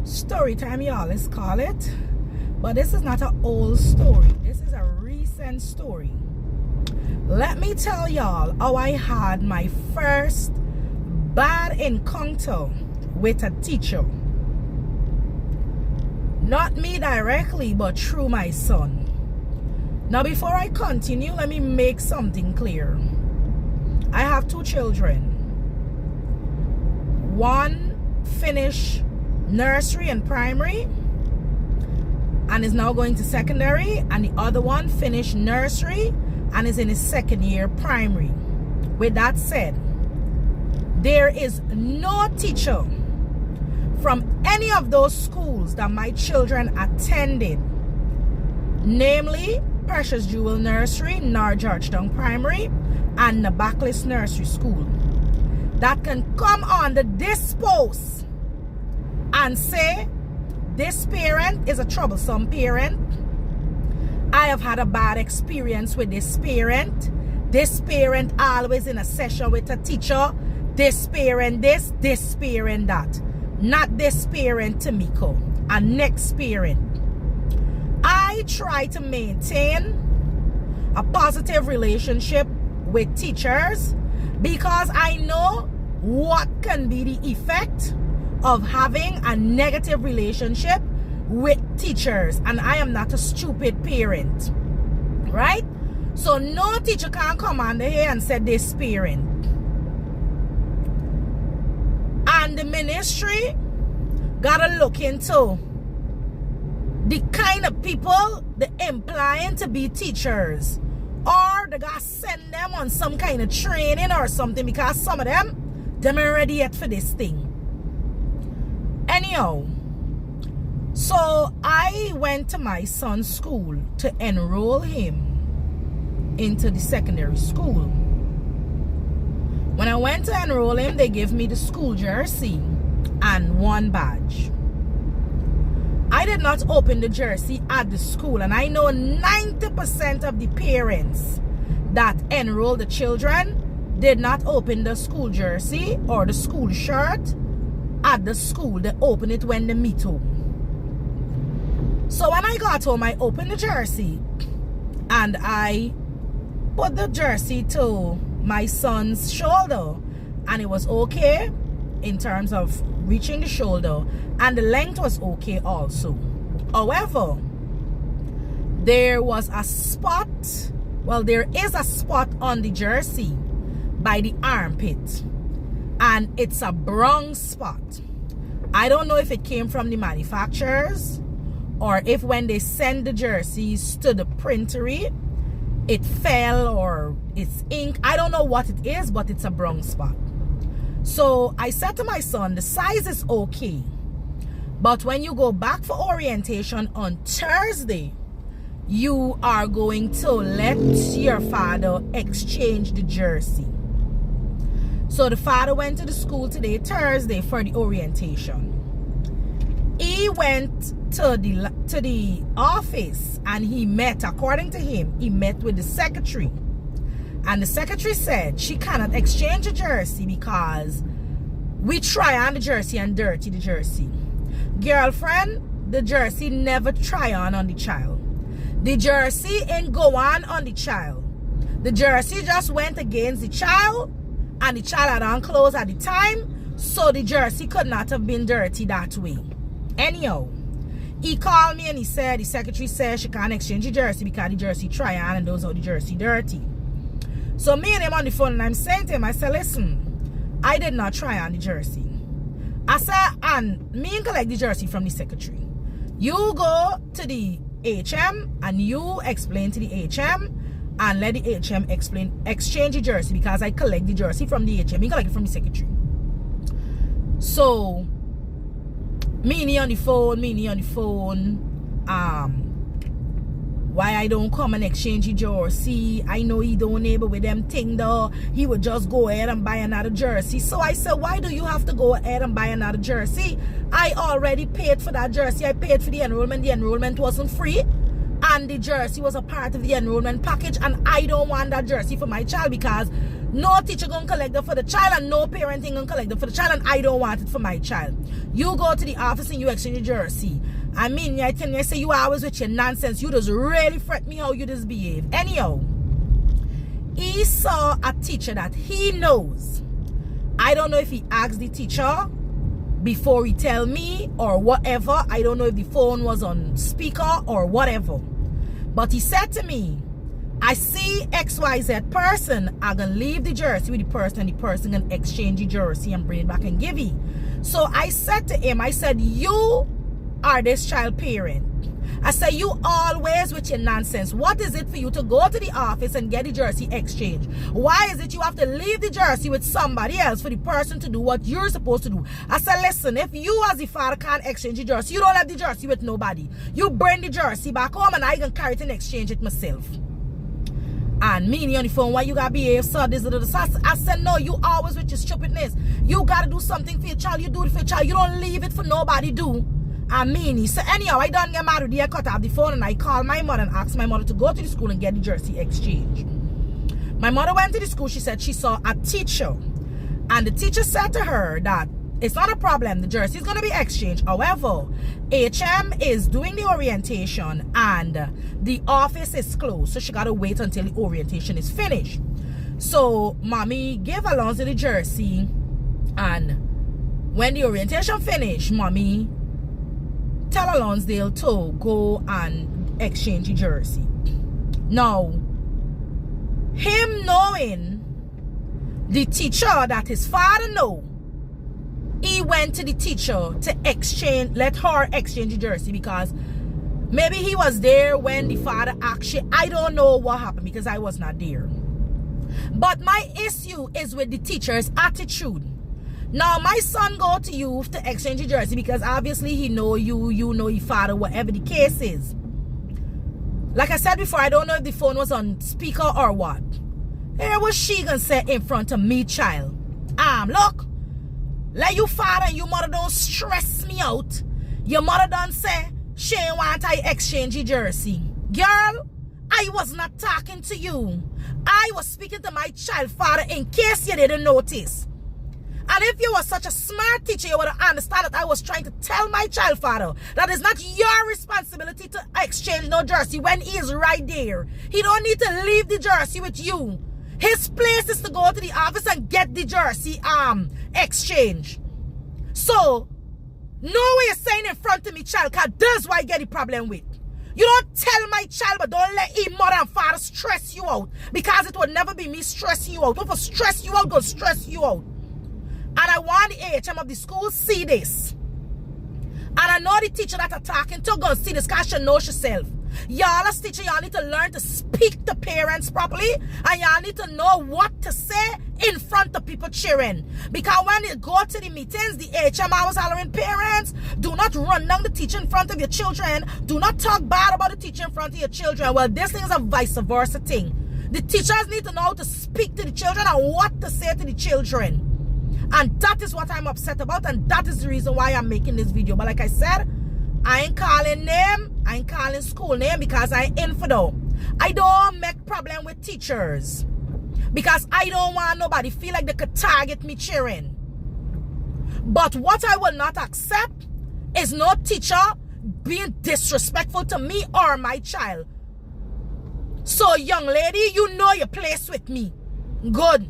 Story time, y'all, let's call it. But this is not an old story. This is a recent story. Let me tell y'all how I had my first bad encounter with a teacher. Not me directly, but through my son. Now, before I continue, let me make something clear. I have two children. One finished nursery and primary and is now going to secondary, and the other one finished nursery and is in his second year primary. With that said, there is no teacher from any of those schools that my children attended, namely Precious Jewel Nursery, North Georgetown Primary, and the Backlist Nursery School, that can come under this post and say this parent is a troublesome parent. I have had a bad experience with this parent. This parent always in a session with a teacher. This parent this parent that. Not this parent, Tamiko, and next parent. I try to maintain a positive relationship with teachers because I know what can be the effect of having a negative relationship with teachers, and I am not a stupid parent, right? So no teacher can come under here and say this parent. And the ministry gotta look into the kind of people they implying to be teachers, or they gotta send them on some kind of training or something, because some of them are ready yet for this thing. Anyhow, so I went to my son's school to enroll him into the secondary school. When I went to enroll him, they gave me the school jersey and one badge. I did not open the jersey at the school, and I know 90% of the parents that enroll the children did not open the school jersey or the school shirt at the school. They open it when they meet home. So when I got home, I opened the jersey and I put the jersey to my son's shoulder, and it was okay in terms of reaching the shoulder, and the length was okay also. However, there was a spot, well, there is a spot on the jersey by the armpit, and it's a brown spot. I don't know if it came from the manufacturers or if when they send the jerseys to the printery it fell or it's ink. I don't know what it is, but it's a brown spot. So I said to my son, the size is okay, but when you go back for orientation on Thursday, you are going to let your father exchange the jersey. So the father went to the school today, Thursday, for the orientation. He went to the office and he met, according to him, he met with the secretary. And the secretary said she cannot exchange a jersey because we try on the jersey and dirty the jersey. Girlfriend, the jersey never try on the child. The jersey ain't go on the child. The jersey just went against the child, and the child had on clothes at the time, so the jersey could not have been dirty that way. Anyhow, he called me and he said, the secretary said she can't exchange the jersey because the jersey try on and those are the jersey dirty. So me and him on the phone, and I'm saying to him, I said, listen, I did not try on the jersey. I said, and me and collect the jersey from the secretary. You go to the HM and you explain to the HM and let the HM exchange the jersey, because I collect the jersey from the HM. He collect it from the secretary. So me and he on the phone, why I don't come and exchange the jersey? I know he don't able with them thing though. He would just go ahead and buy another jersey. So I said, why do you have to go ahead and buy another jersey? I already paid for that jersey. I paid for the enrollment. The enrollment wasn't free, and the jersey was a part of the enrollment package, and I don't want that jersey for my child because No teacher gonna collect it for the child, and no parenting gonna collect it for the child, and I don't want it for my child. You go to the office and you exchange your jersey. I mean, I tell you, I say you always with your nonsense. You just really fret me how you just behave. Anyhow, he saw a teacher that he knows. I don't know if he asked the teacher before he tell me or whatever. I don't know if the phone was on speaker or whatever. But he said to me, I see XYZ person, I gonna leave the jersey with the person, and the person gonna exchange the jersey and bring it back and give it. So I said to him, I said, you are this child parent. I said, you always with your nonsense. What is it for you to go to the office and get the jersey exchange? Why is it you have to leave the jersey with somebody else for the person to do what you're supposed to do? I said, listen, if you as the father can't exchange the jersey, you don't have the jersey with nobody. You bring the jersey back home and I can carry it and exchange it myself. And me on the phone, why you gotta behave so this. I said, no, you always with your stupidness. You gotta do something for your child. You do it for your child. You don't leave it for nobody do. I mean, so anyhow, I don't get mad with I cut off the phone and I called my mother and asked my mother to go to the school and get the jersey exchange. My mother went to the school. She said she saw a teacher, and the teacher said to her that it's not a problem, the jersey is going to be exchanged. However, HM is doing the orientation and the office is closed, so she got to wait until the orientation is finished. So mommy gave Alonzo the jersey, and when the orientation finished, mommy tell Alonsdale to go and exchange the jersey. Now, him knowing the teacher that his father know, he went to the teacher to exchange, let her exchange the jersey, because maybe he was there when the father actually, I don't know what happened because I was not there. But my issue is with the teacher's attitude. Now, my son go to you to exchange the jersey because obviously he know you, you know your father, whatever the case is. Like I said before, I don't know if the phone was on speaker or what. Here was she gonna say in front of me, child. Look, let your father and your mother don't stress me out. Your mother done say she ain't want I exchange your jersey. Girl, I was not talking to you. I was speaking to my child father in case you didn't notice. And if you were such a smart teacher, you would understand that I was trying to tell my child father that it's not your responsibility to exchange no jersey when he is right there. He don't need to leave the jersey with you. His place is to go to the office and get the jersey exchange. So, no way you're saying in front of me, child, because that's why I get the problem with. You don't tell my child, but don't let him mother and father stress you out. Because it would never be me stressing you out. If I stress you out, go stress you out. And I want the AHM of the school see this. And I know the teacher that I'm talking to go see this because she knows herself. Y'all as teacher, y'all need to learn to speak to parents properly. And y'all need to know what to say in front of people cheering. Because when you go to the meetings, the AHM always hollering, parents, do not run down the teacher in front of your children. Do not talk bad about the teacher in front of your children. Well, this thing is a vice versa thing. The teachers need to know how to speak to the children and what to say to the children. And that is what I'm upset about, and that is the reason why I'm making this video. But like I said, I ain't calling name, I ain't calling school name because I ain't infidel. I don't make problem with teachers because I don't want nobody feel like they could target me cheering. But what I will not accept is no teacher being disrespectful to me or my child. So young lady, you know your place with me. Good.